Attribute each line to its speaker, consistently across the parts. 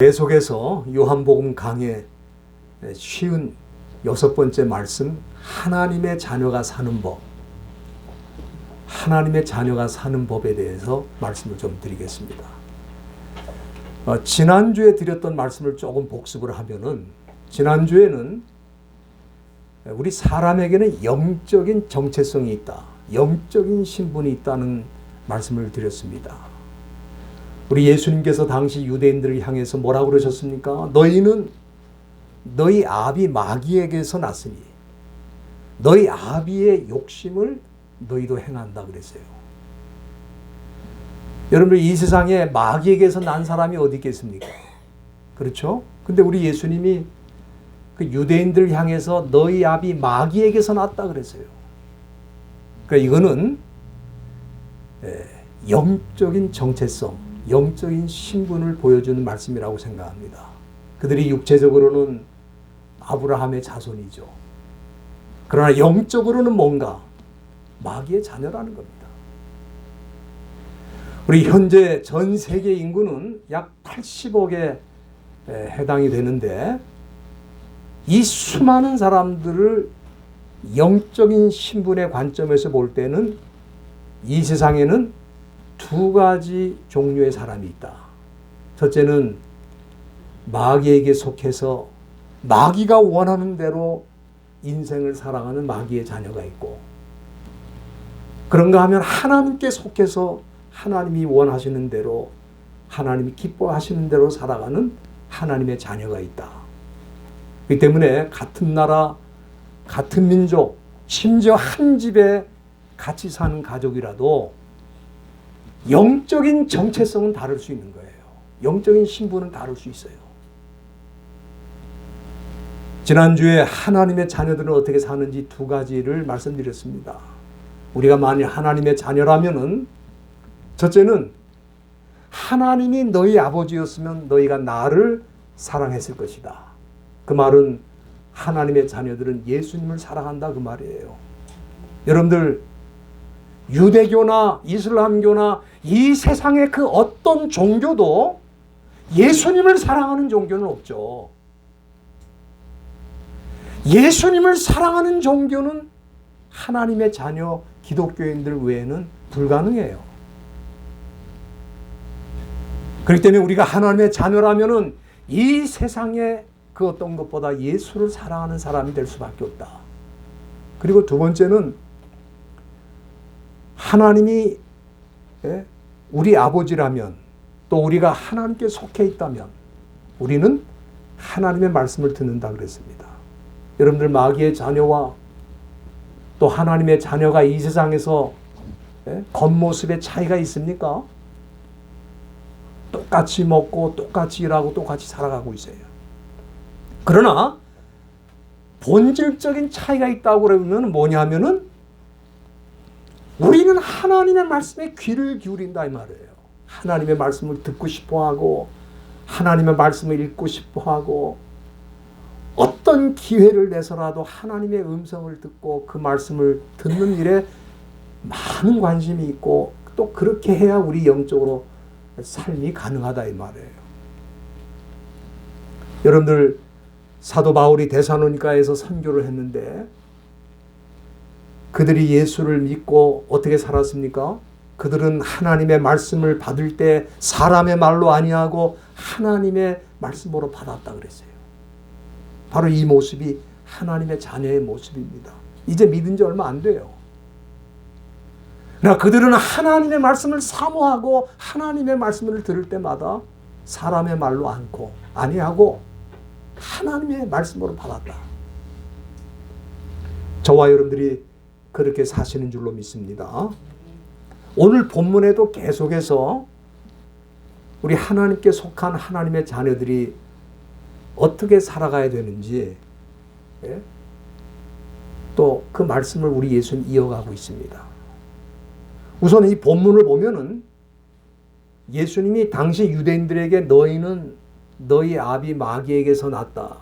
Speaker 1: 계속해서 요한복음 강의 56번째 말씀, 하나님의 자녀가 사는 법, 하나님의 자녀가 사는 법에 대해서 말씀을 좀 드리겠습니다. 지난주에 드렸던 말씀을 조금 복습을 하면은, 지난주에는 우리 사람에게는 영적인 정체성이 있다, 영적인 신분이 있다는 말씀을 드렸습니다. 우리 예수님께서 당시 유대인들을 향해서 뭐라고 그러셨습니까? 너희는 너희 아비 마귀에게서 났으니 너희 아비의 욕심을 너희도 행한다 그랬어요. 여러분들, 이 세상에 마귀에게서 난 사람이 어디 있겠습니까? 그렇죠? 근데 우리 예수님이 그 유대인들을 향해서 너희 아비 마귀에게서 났다 그랬어요. 그러니까 이거는 영적인 정체성, 영적인 신분을 보여주는 말씀이라고 생각합니다. 그들이 육체적으로는 아브라함의 자손이죠. 그러나 영적으로는 뭔가 마귀의 자녀라는 겁니다. 우리 현재 전 세계 인구는 약 80억에 해당이 되는데, 이 수많은 사람들을 영적인 신분의 관점에서 볼 때는 이 세상에는 두 가지 종류의 사람이 있다. 첫째는 마귀에게 속해서 마귀가 원하는 대로 인생을 살아가는 마귀의 자녀가 있고, 그런가 하면 하나님께 속해서 하나님이 원하시는 대로, 하나님이 기뻐하시는 대로 살아가는 하나님의 자녀가 있다. 그렇기 때문에 같은 나라, 같은 민족, 심지어 한 집에 같이 사는 가족이라도 영적인 정체성은 다를 수 있는 거예요. 영적인 신분은 다를 수 있어요. 지난주에 하나님의 자녀들은 어떻게 사는지 두 가지를 말씀드렸습니다. 우리가 만일 하나님의 자녀라면은, 첫째는 하나님이 너희 아버지였으면 너희가 나를 사랑했을 것이다. 그 말은 하나님의 자녀들은 예수님을 사랑한다 그 말이에요. 여러분들, 유대교나 이슬람교나 이 세상의 그 어떤 종교도 예수님을 사랑하는 종교는 없죠. 예수님을 사랑하는 종교는 하나님의 자녀 기독교인들 외에는 불가능해요. 그렇기 때문에 우리가 하나님의 자녀라면은 이 세상의 그 어떤 것보다 예수를 사랑하는 사람이 될 수밖에 없다. 그리고 두 번째는 하나님이 우리 아버지라면, 또 우리가 하나님께 속해 있다면 우리는 하나님의 말씀을 듣는다 그랬습니다. 여러분들, 마귀의 자녀와 또 하나님의 자녀가 이 세상에서 겉모습의 차이가 있습니까? 똑같이 먹고 똑같이 일하고 똑같이 살아가고 있어요. 그러나 본질적인 차이가 있다고 그러면 뭐냐면은, 우리는 하나님의 말씀에 귀를 기울인다 이 말이에요. 하나님의 말씀을 듣고 싶어하고, 하나님의 말씀을 읽고 싶어하고, 어떤 기회를 내서라도 하나님의 음성을 듣고 그 말씀을 듣는 일에 많은 관심이 있고, 또 그렇게 해야 우리 영적으로 삶이 가능하다 이 말이에요. 여러분들, 사도 바울이 데살로니가에서 선교를 했는데 그들이 예수를 믿고 어떻게 살았습니까? 그들은 하나님의 말씀을 받을 때 사람의 말로 아니하고 하나님의 말씀으로 받았다 그랬어요. 바로 이 모습이 하나님의 자녀의 모습입니다. 이제 믿은 지 얼마 안 돼요. 그러나 그들은 하나님의 말씀을 사모하고 하나님의 말씀을 들을 때마다 사람의 말로 아니하고 하나님의 말씀으로 받았다. 저와 여러분들이 그렇게 사시는 줄로 믿습니다. 오늘 본문에도 계속해서 우리 하나님께 속한 하나님의 자녀들이 어떻게 살아가야 되는지, 또 그 말씀을 우리 예수님 이어가고 있습니다. 우선 이 본문을 보면은 예수님이 당시 유대인들에게 너희는 너희 아비 마귀에게서 났다,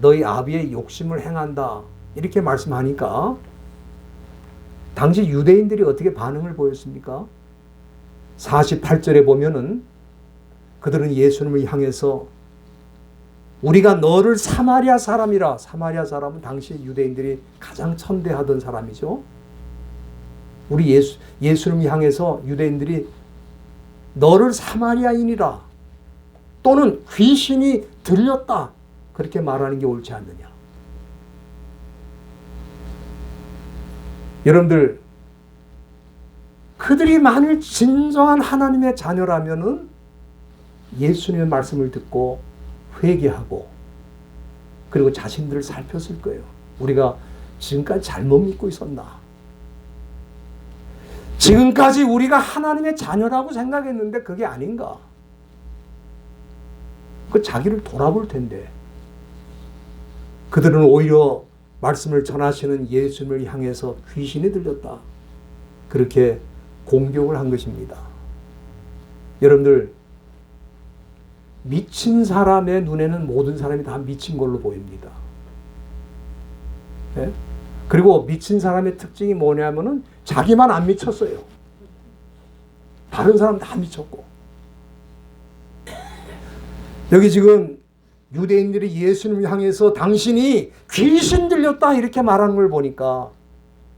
Speaker 1: 너희 아비의 욕심을 행한다, 이렇게 말씀하니까 당시 유대인들이 어떻게 반응을 보였습니까? 48절에 보면은 그들은 예수님을 향해서 우리가 너를 사마리아 사람이라. 사마리아 사람은 당시 유대인들이 가장 천대하던 사람이죠. 우리 예수님 향해서 유대인들이 너를 사마리아인이라 또는 귀신이 들렸다 그렇게 말하는 게 옳지 않느냐. 여러분들, 그들이 만일 진정한 하나님의 자녀라면은 예수님의 말씀을 듣고 회개하고 그리고 자신들을 살폈을 거예요. 우리가 지금까지 잘못 믿고 있었나? 지금까지 우리가 하나님의 자녀라고 생각했는데 그게 아닌가? 그 자기를 돌아볼 텐데. 그들은 오히려 말씀을 전하시는 예수님을 향해서 귀신이 들렸다 그렇게 공격을 한 것입니다. 여러분들, 미친 사람의 눈에는 모든 사람이 다 미친 걸로 보입니다. 네? 그리고 미친 사람의 특징이 뭐냐면은 자기만 안 미쳤어요. 다른 사람 다 미쳤고. 여기 지금 유대인들이 예수님을 향해서 당신이 귀신 들렸다 이렇게 말하는 걸 보니까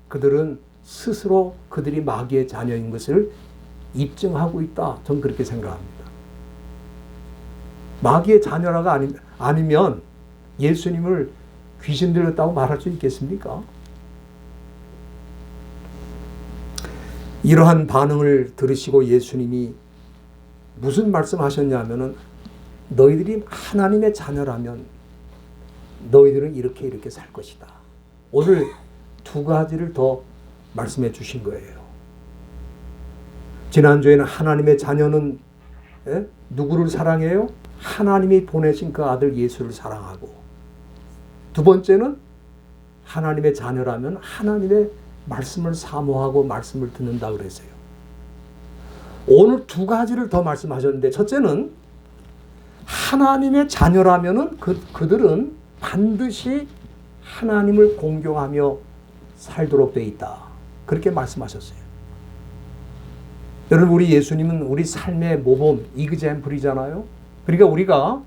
Speaker 1: 그들은 스스로 그들이 마귀의 자녀인 것을 입증하고 있다. 저는 그렇게 생각합니다. 마귀의 자녀라가 아니면 예수님을 귀신 들렸다고 말할 수 있겠습니까? 이러한 반응을 들으시고 예수님이 무슨 말씀하셨냐면은 너희들이 하나님의 자녀라면 너희들은 이렇게 살 것이다. 오늘 두 가지를 더 말씀해 주신 거예요. 지난주에는 하나님의 자녀는 누구를 사랑해요? 하나님이 보내신 그 아들 예수를 사랑하고, 두 번째는 하나님의 자녀라면 하나님의 말씀을 사모하고 말씀을 듣는다 그랬어요. 오늘 두 가지를 더 말씀하셨는데, 첫째는 하나님의 자녀라면은 그들은 반드시 하나님을 공경하며 살도록 돼 있다. 그렇게 말씀하셨어요. 여러분, 우리 예수님은 우리 삶의 모범, 이그젬플이잖아요. 그러니까 우리가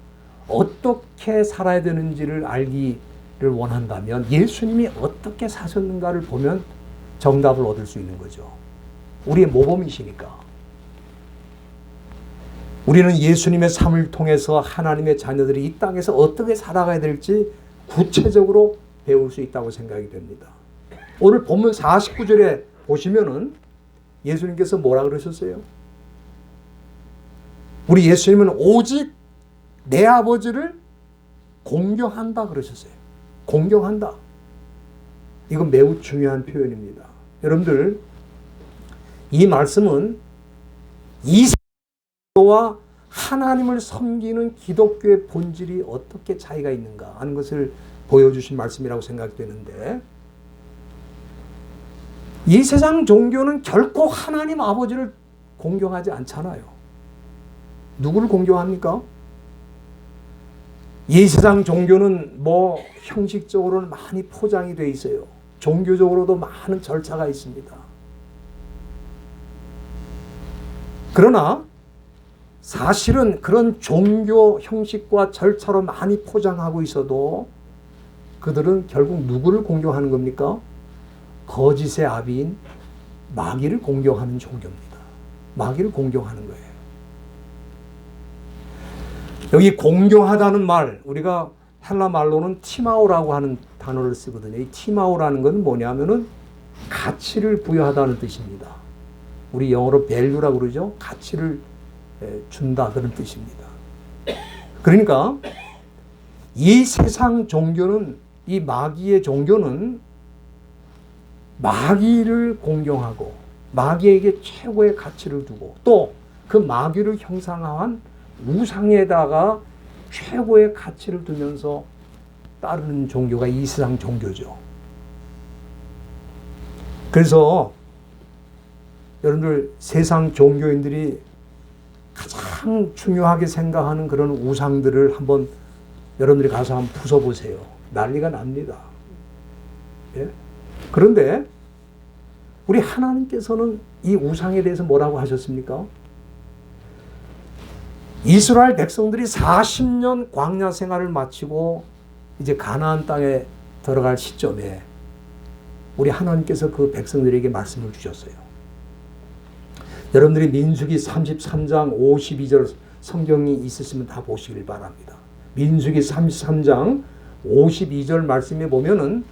Speaker 1: 어떻게 살아야 되는지를 알기를 원한다면 예수님이 어떻게 사셨는가를 보면 정답을 얻을 수 있는 거죠. 우리의 모범이시니까. 우리는 예수님의 삶을 통해서 하나님의 자녀들이 이 땅에서 어떻게 살아가야 될지 구체적으로 배울 수 있다고 생각이 됩니다. 오늘 본문 49절에 보시면은 예수님께서 뭐라 그러셨어요? 우리 예수님은 오직 내 아버지를 공경한다 그러셨어요. 공경한다. 이건 매우 중요한 표현입니다. 여러분들, 이 말씀은 이세와 하나님을 섬기는 기독교의 본질이 어떻게 차이가 있는가 하는 것을 보여주신 말씀이라고 생각되는데, 이 세상 종교는 결코 하나님 아버지를 공경하지 않잖아요. 누구를 공경합니까? 이 세상 종교는 뭐 형식적으로는 많이 포장이 되어 있어요. 종교적으로도 많은 절차가 있습니다. 그러나 사실은 그런 종교 형식과 절차로 많이 포장하고 있어도 그들은 결국 누구를 공경하는 겁니까? 거짓의 아비인 마귀를 공경하는 종교입니다. 마귀를 공경하는 거예요. 여기 공경하다는 말, 우리가 헬라 말로는 티마오라고 하는 단어를 쓰거든요. 이 티마오라는 건 뭐냐면은 가치를 부여하다는 뜻입니다. 우리 영어로 value라고 그러죠. 가치를 준다 그런 뜻입니다. 그러니까 이 세상 종교는, 이 마귀의 종교는 마귀를 공경하고 마귀에게 최고의 가치를 두고 또 그 마귀를 형상화한 우상에다가 최고의 가치를 두면서 따르는 종교가 이 세상 종교죠. 그래서 여러분들, 세상 종교인들이 가장 중요하게 생각하는 그런 우상들을 한번 여러분들이 가서 한번 부숴보세요. 난리가 납니다. 예? 그런데 우리 하나님께서는 이 우상에 대해서 뭐라고 하셨습니까? 이스라엘 백성들이 40년 광야 생활을 마치고 이제 가나안 땅에 들어갈 시점에 우리 하나님께서 그 백성들에게 말씀을 주셨어요. 여러분들이 민수기 33장 52절 성경이 있으시면 다 보시길 바랍니다. 민수기 33장 52절 말씀에 보면은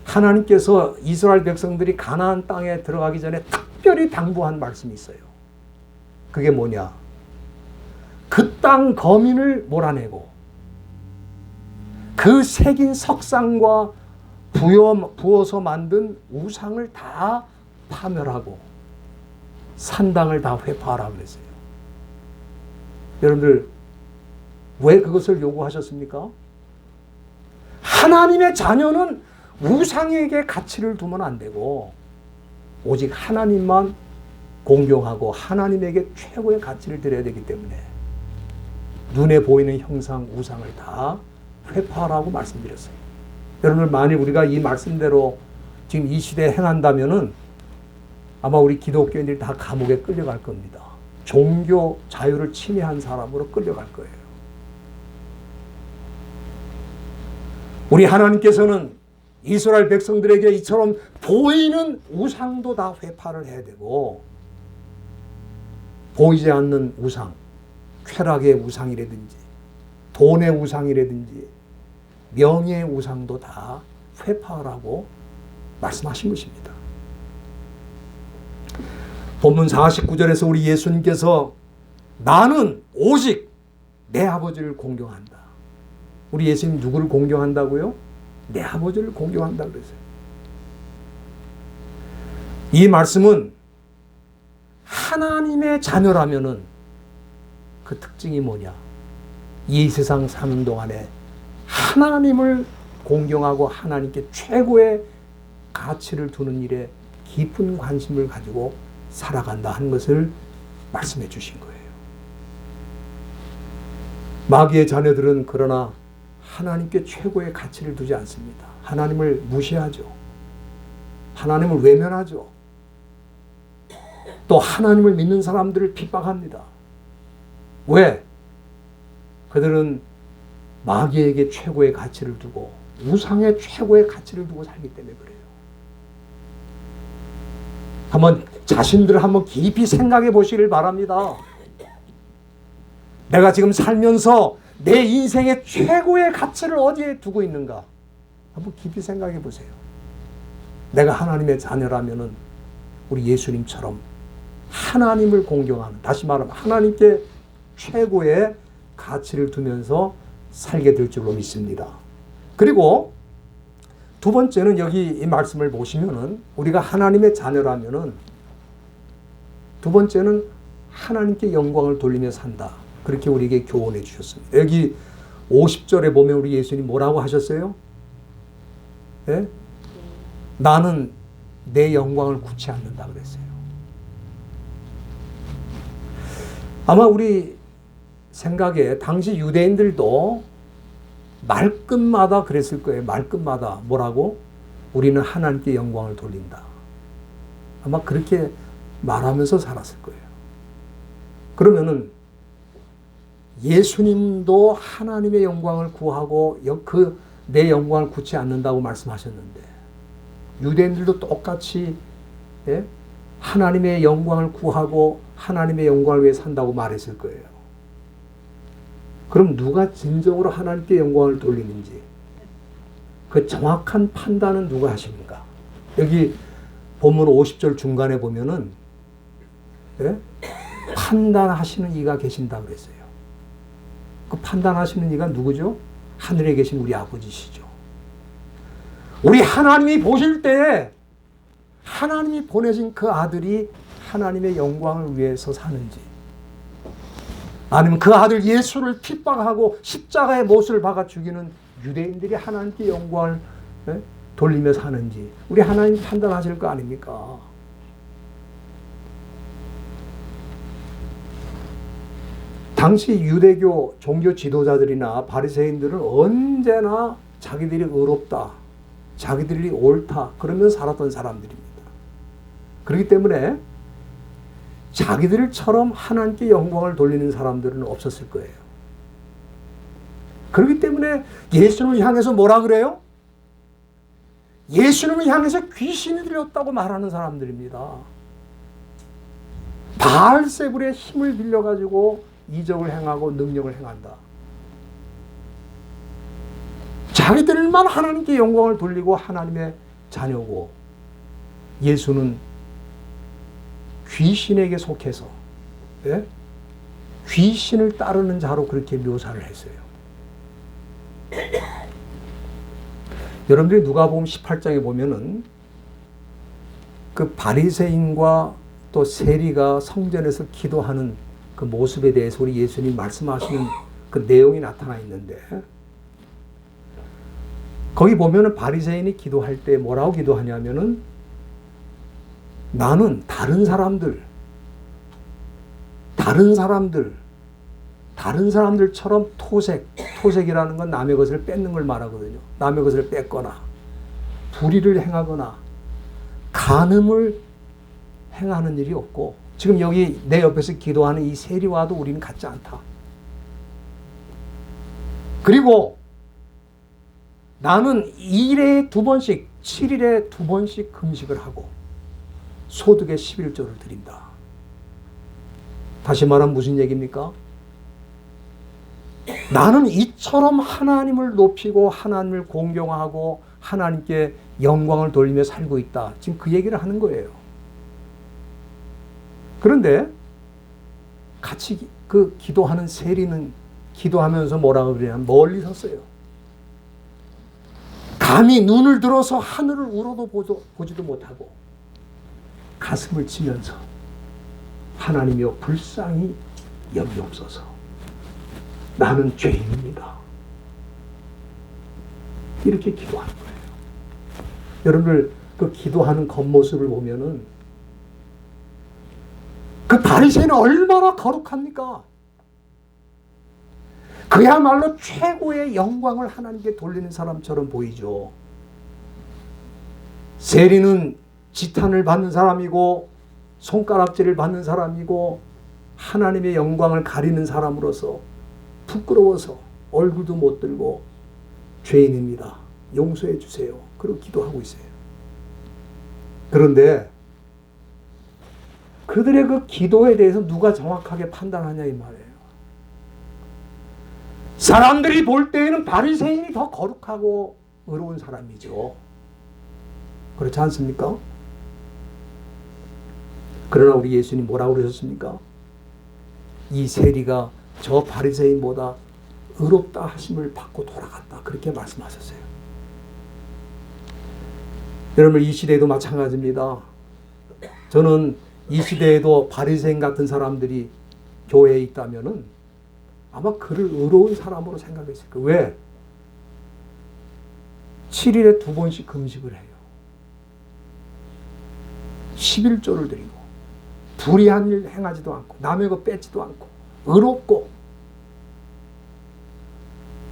Speaker 1: 하나님께서 이스라엘 백성들이 가나안 땅에 들어가기 전에 특별히 당부한 말씀이 있어요. 그게 뭐냐? 그 땅 거민을 몰아내고 그 새긴 석상과 부어서 만든 우상을 다 파멸하고 산당을 다 회파하라 그랬어요. 여러분들 왜 그것을 요구하셨습니까? 하나님의 자녀는 우상에게 가치를 두면 안 되고 오직 하나님만 공경하고 하나님에게 최고의 가치를 드려야 되기 때문에 눈에 보이는 형상, 우상을 다 회파하라고 말씀드렸어요. 여러분들 만일 우리가 이 말씀대로 지금 이 시대에 행한다면은 아마 우리 기독교인들이 다 감옥에 끌려갈 겁니다. 종교 자유를 침해한 사람으로 끌려갈 거예요. 우리 하나님께서는 이스라엘 백성들에게 이처럼 보이는 우상도 다 회파를 해야 되고 보이지 않는 우상, 쾌락의 우상이라든지 돈의 우상이라든지 명예의 우상도 다 회파하라고 말씀하신 것입니다. 본문 49절에서 우리 예수님께서 나는 오직 내 아버지를 공경한다. 우리 예수님 누구를 공경한다고요? 내 아버지를 공경한다 그랬어요. 이 말씀은 하나님의 자녀라면은 그 특징이 뭐냐? 이 세상 사는 동안에 하나님을 공경하고 하나님께 최고의 가치를 두는 일에 깊은 관심을 가지고 살아간다 하는 것을 말씀해 주신 거예요. 마귀의 자녀들은 그러나 하나님께 최고의 가치를 두지 않습니다. 하나님을 무시하죠. 하나님을 외면하죠. 또 하나님을 믿는 사람들을 핍박합니다. 왜? 그들은 마귀에게 최고의 가치를 두고 우상에 최고의 가치를 두고 살기 때문에 그래요. 한번 자신들을 한번 깊이 생각해 보시길 바랍니다. 내가 지금 살면서 내 인생의 최고의 가치를 어디에 두고 있는가? 한번 깊이 생각해 보세요. 내가 하나님의 자녀라면은 우리 예수님처럼 하나님을 공경하는, 다시 말하면 하나님께 최고의 가치를 두면서 살게 될 줄로 믿습니다. 그리고 두 번째는 여기 이 말씀을 보시면은 우리가 하나님의 자녀라면은 두 번째는 하나님께 영광을 돌리며 산다. 그렇게 우리에게 교훈해 주셨습니다. 여기 50절에 보면 우리 예수님 뭐라고 하셨어요? 네? 나는 내 영광을 굳지 않는다 그랬어요. 아마 우리 생각에 당시 유대인들도 말끝마다 그랬을 거예요. 말끝마다 뭐라고? 우리는 하나님께 영광을 돌린다. 아마 그렇게 말하면서 살았을 거예요. 그러면은 예수님도 하나님의 영광을 구하고 내 영광을 굳지 않는다고 말씀하셨는데 유대인들도 똑같이 하나님의 영광을 구하고 하나님의 영광을 위해 산다고 말했을 거예요. 그럼 누가 진정으로 하나님께 영광을 돌리는지 그 정확한 판단은 누가 하십니까? 여기 본문 50절 중간에 보면은 판단하시는 이가 계신다 그랬어요. 그 판단하시는 이가 누구죠? 하늘에 계신 우리 아버지시죠. 우리 하나님이 보실 때 하나님이 보내신 그 아들이 하나님의 영광을 위해서 사는지 아니면 그 아들 예수를 핍박하고 십자가의 못을 박아 죽이는 유대인들이 하나님께 영광을 돌리며 사는지 우리 하나님 판단하실 거 아닙니까? 당시 유대교 종교 지도자들이나 바리새인들은 언제나 자기들이 의롭다, 자기들이 옳다 그러면 살았던 사람들입니다. 그렇기 때문에 자기들처럼 하나님께 영광을 돌리는 사람들은 없었을 거예요. 그렇기 때문에 예수님을 향해서 뭐라 그래요? 예수님을 향해서 귀신이 들렸다고 말하는 사람들입니다. 바알세불의 힘을 빌려가지고 이적을 행하고 능력을 행한다. 자기들만 하나님께 영광을 돌리고 하나님의 자녀고, 예수는 귀신에게 속해서, 예? 귀신을 따르는 자로 그렇게 묘사를 했어요. 여러분들이 누가복음 18장에 보면은 그 바리새인과 또 세리가 성전에서 기도하는 그 모습에 대해서 우리 예수님 말씀하시는 그 내용이 나타나 있는데, 거기 보면은 바리새인이 기도할 때 뭐라고 기도하냐면은, 나는 다른 사람들처럼 토색이라는 건 남의 것을 뺏는 걸 말하거든요. 남의 것을 뺏거나 불의를 행하거나 간음을 행하는 일이 없고, 지금 여기 내 옆에서 기도하는 이 세리와도 우리는 같지 않다. 그리고 나는 1회에 2번씩, 7일에 2번씩 금식을 하고 소득의 11조를 드린다. 다시 말하면 무슨 얘기입니까? 나는 이처럼 하나님을 높이고 하나님을 공경하고 하나님께 영광을 돌리며 살고 있다. 지금 그 얘기를 하는 거예요. 그런데 같이 그 기도하는 세리는 기도하면서 뭐라고 그러냐면 멀리 섰어요. 감히 눈을 들어서 하늘을 우러도 보지도 못하고 가슴을 치면서 하나님이여 불쌍히 여기옵소서. 나는 죄인입니다. 이렇게 기도하는 거예요. 여러분들 그 기도하는 겉모습을 보면은 그 바리새인은 얼마나 거룩합니까? 그야말로 최고의 영광을 하나님께 돌리는 사람처럼 보이죠. 세리는 지탄을 받는 사람이고 손가락질을 받는 사람이고 하나님의 영광을 가리는 사람으로서 부끄러워서 얼굴도 못 들고 죄인입니다. 용서해 주세요. 그러고 기도하고 있어요. 그런데 그들의 그 기도에 대해서 누가 정확하게 판단하냐 이 말이에요. 사람들이 볼 때에는 바리새인이 더 거룩하고 의로운 사람이죠. 그렇지 않습니까? 그러나 우리 예수님 뭐라고 그러셨습니까? 이 세리가 저 바리새인보다 의롭다 하심을 받고 돌아갔다. 그렇게 말씀하셨어요. 여러분 이 시대에도 마찬가지입니다. 저는 이 시대에도 바리새인 같은 사람들이 교회에 있다면은 아마 그를 의로운 사람으로 생각했을 거예요. 왜? 7일에 2번씩 금식을 해요. 11조를 드리고 불의한 일 행하지도 않고 남의 것 뺏지도 않고 의롭고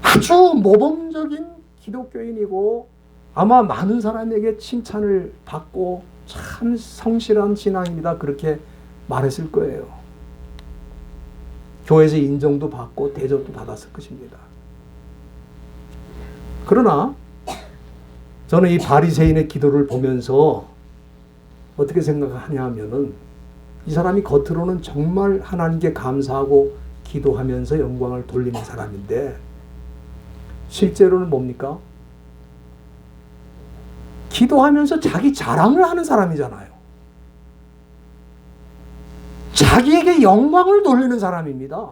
Speaker 1: 아주 모범적인 기독교인이고 아마 많은 사람에게 칭찬을 받고 참 성실한 신앙입니다. 그렇게 말했을 거예요. 교회에서 인정도 받고 대접도 받았을 것입니다. 그러나 저는 이 바리새인의 기도를 보면서 어떻게 생각하냐 하면은 이 사람이 겉으로는 정말 하나님께 감사하고 기도하면서 영광을 돌리는 사람인데 실제로는 뭡니까? 기도하면서 자기 자랑을 하는 사람이잖아요. 자기에게 영광을 돌리는 사람입니다.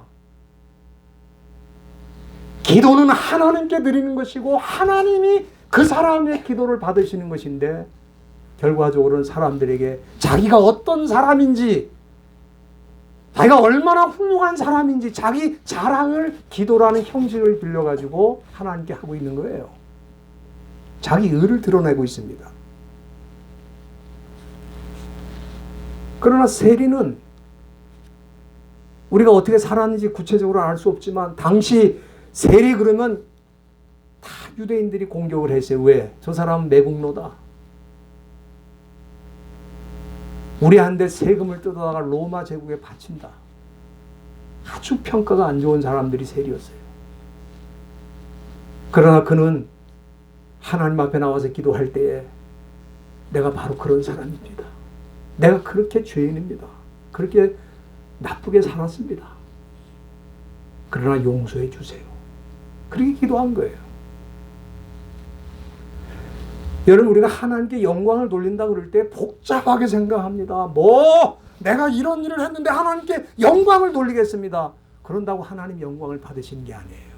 Speaker 1: 기도는 하나님께 드리는 것이고 하나님이 그 사람의 기도를 받으시는 것인데 결과적으로는 사람들에게 자기가 어떤 사람인지 자기가 얼마나 훌륭한 사람인지 자기 자랑을 기도라는 형식을 빌려가지고 하나님께 하고 있는 거예요. 자기 의를 드러내고 있습니다. 그러나 세리는 우리가 어떻게 살았는지 구체적으로 알 수 없지만 당시 세리 그러면 다 유대인들이 공격을 했어요. 왜? 저 사람은 매국노다. 우리한테 세금을 뜯어다가 로마 제국에 바친다. 아주 평가가 안 좋은 사람들이 셀이었어요. 그러나 그는 하나님 앞에 나와서 기도할 때에 내가 바로 그런 사람입니다. 내가 그렇게 죄인입니다. 그렇게 나쁘게 살았습니다. 그러나 용서해 주세요. 그렇게 기도한 거예요. 여러분, 우리가 하나님께 영광을 돌린다 그럴 때 복잡하게 생각합니다. 내가 이런 일을 했는데 하나님께 영광을 돌리겠습니다. 그런다고 하나님 영광을 받으시는 게 아니에요.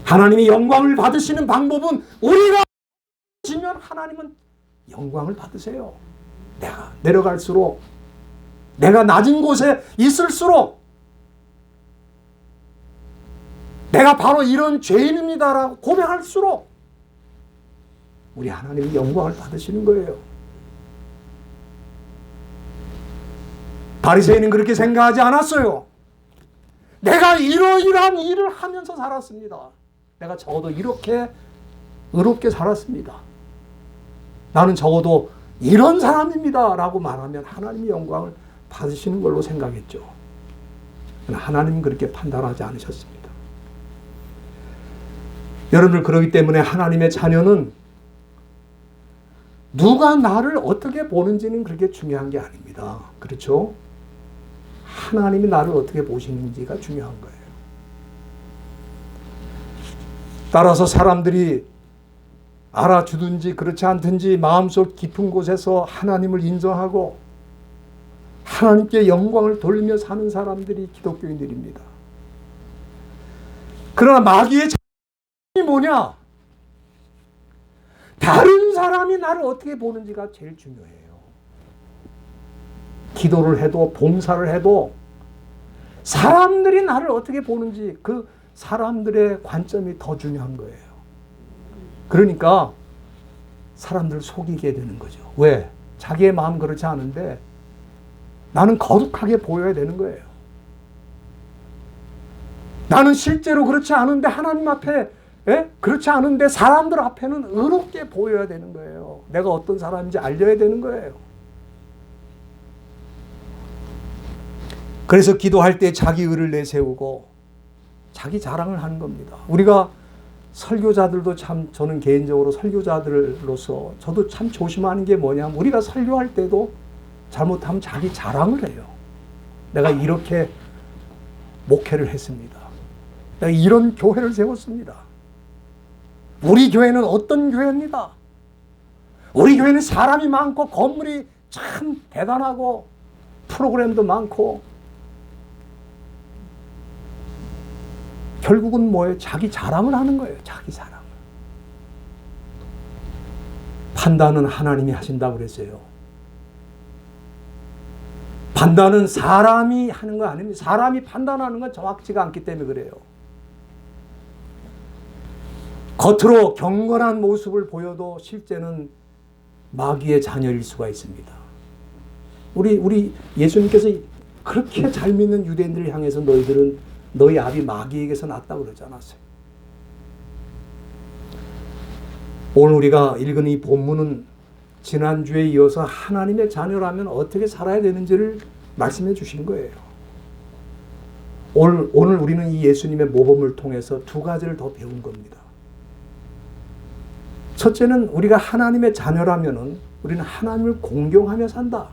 Speaker 1: 하나님이 영광을 받으시는 방법은 우리가 지면 하나님은 영광을 받으세요. 내가 내려갈수록, 내가 낮은 곳에 있을수록 내가 바로 이런 죄인입니다라고 고백할수록 우리 하나님이 영광을 받으시는 거예요. 바리새인은 그렇게 생각하지 않았어요. 내가 이러이러한 일을 하면서 살았습니다. 내가 적어도 이렇게 의롭게 살았습니다. 나는 적어도 이런 사람입니다 라고 말하면 하나님이 영광을 받으시는 걸로 생각했죠. 그러나 하나님은 그렇게 판단하지 않으셨습니다. 여러분들, 그렇기 때문에 하나님의 자녀는 누가 나를 어떻게 보는지는 그렇게 중요한 게 아닙니다. 그렇죠? 하나님이 나를 어떻게 보시는지가 중요한 거예요. 따라서 사람들이 알아주든지 그렇지 않든지 마음속 깊은 곳에서 하나님을 인정하고 하나님께 영광을 돌리며 사는 사람들이 기독교인들입니다. 그러나 마귀의 자녀이 뭐냐? 다른 사람이 나를 어떻게 보는지가 제일 중요해요. 기도를 해도 봉사를 해도 사람들이 나를 어떻게 보는지, 그 사람들의 관점이 더 중요한 거예요. 그러니까 사람들 속이게 되는 거죠. 왜? 자기의 마음 그렇지 않은데 나는 거룩하게 보여야 되는 거예요. 나는 실제로 그렇지 않은데 하나님 앞에 그렇지 않은데 사람들 앞에는 의롭게 보여야 되는 거예요. 내가 어떤 사람인지 알려야 되는 거예요. 그래서 기도할 때 자기 의를 내세우고 자기 자랑을 하는 겁니다. 우리가 설교자들도 참, 저는 개인적으로 설교자들로서 저도 참 조심하는 게 뭐냐면, 우리가 설교할 때도 잘못하면 자기 자랑을 해요. 내가 이렇게 목회를 했습니다. 내가 이런 교회를 세웠습니다. 우리 교회는 어떤 교회입니다. 우리 교회는 사람이 많고 건물이 참 대단하고 프로그램도 많고. 결국은 뭐예요? 자기 자랑을 하는 거예요. 자기 자랑. 판단은 하나님이 하신다고 그랬어요. 판단은 사람이 하는 거 아닙니다. 사람이 판단하는 건 정확치가 않기 때문에 그래요. 겉으로 경건한 모습을 보여도 실제는 마귀의 자녀일 수가 있습니다. 우리 예수님께서 그렇게 잘 믿는 유대인들을 향해서 너희 아비 마귀에게서 났다고 그러지 않았어요. 오늘 우리가 읽은 이 본문은 지난주에 이어서 하나님의 자녀라면 어떻게 살아야 되는지를 말씀해 주신 거예요. 오늘 우리는 이 예수님의 모범을 통해서 두 가지를 더 배운 겁니다. 첫째는 우리가 하나님의 자녀라면은 우리는 하나님을 공경하며 산다.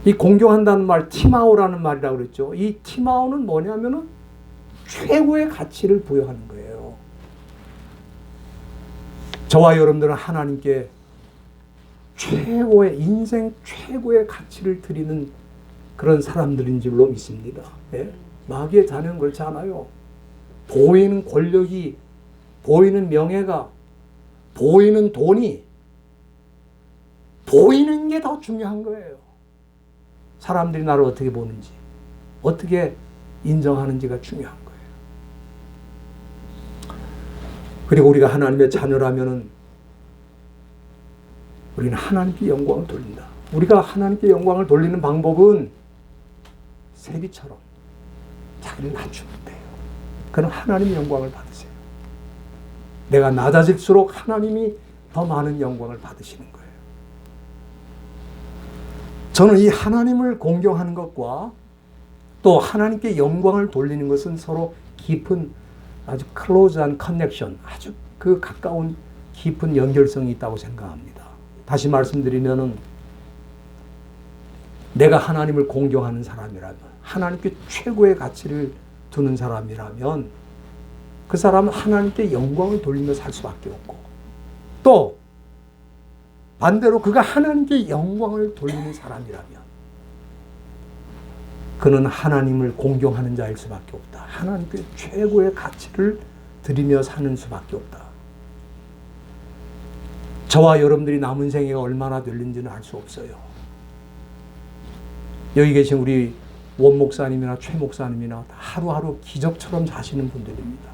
Speaker 1: 이 공경한다는 말, 티마오라는 말이라고 그랬죠. 이 티마오는 뭐냐면은 최고의 가치를 부여하는 거예요. 저와 여러분들은 하나님께 최고의, 인생 최고의 가치를 드리는 그런 사람들인 줄로 믿습니다. 예? 마귀의 자녀는 그렇지 않아요. 보이는 권력이, 보이는 명예가, 보이는 돈이, 보이는 게 더 중요한 거예요. 사람들이 나를 어떻게 보는지, 어떻게 인정하는지가 중요한 거예요. 그리고 우리가 하나님의 자녀라면은 우리는 하나님께 영광을 돌린다. 우리가 하나님께 영광을 돌리는 방법은 세리처럼 자기를 낮추면 돼요. 그럼 하나님의 영광을 받으세요. 내가 낮아질수록 하나님이 더 많은 영광을 받으시는 거예요. 저는 이 하나님을 공경하는 것과 또 하나님께 영광을 돌리는 것은 서로 깊은 아주 클로즈한 커넥션, 아주 그 가까운 깊은 연결성이 있다고 생각합니다. 다시 말씀드리면은 내가 하나님을 공경하는 사람이라면, 하나님께 최고의 가치를 두는 사람이라면 그 사람은 하나님께 영광을 돌리며 살 수밖에 없고, 또 반대로 그가 하나님께 영광을 돌리는 사람이라면 그는 하나님을 공경하는 자일 수밖에 없다. 하나님께 최고의 가치를 드리며 사는 수밖에 없다. 저와 여러분들이 남은 생애가 얼마나 될는지는 알 수 없어요. 여기 계신 우리 원 목사님이나 최 목사님이나 하루하루 기적처럼 사시는 분들입니다.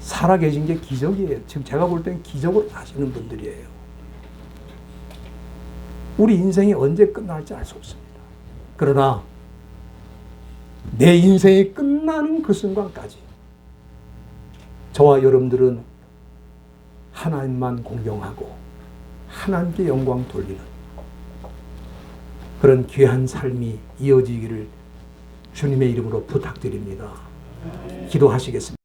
Speaker 1: 살아계신 게 기적이에요. 지금 제가 볼 때는 기적으로 사시는 분들이에요. 우리 인생이 언제 끝날지 알 수 없습니다. 그러나 내 인생이 끝나는 그 순간까지 저와 여러분들은 하나님만 공경하고 하나님께 영광 돌리는 그런 귀한 삶이 이어지기를 주님의 이름으로 부탁드립니다. 기도하시겠습니다.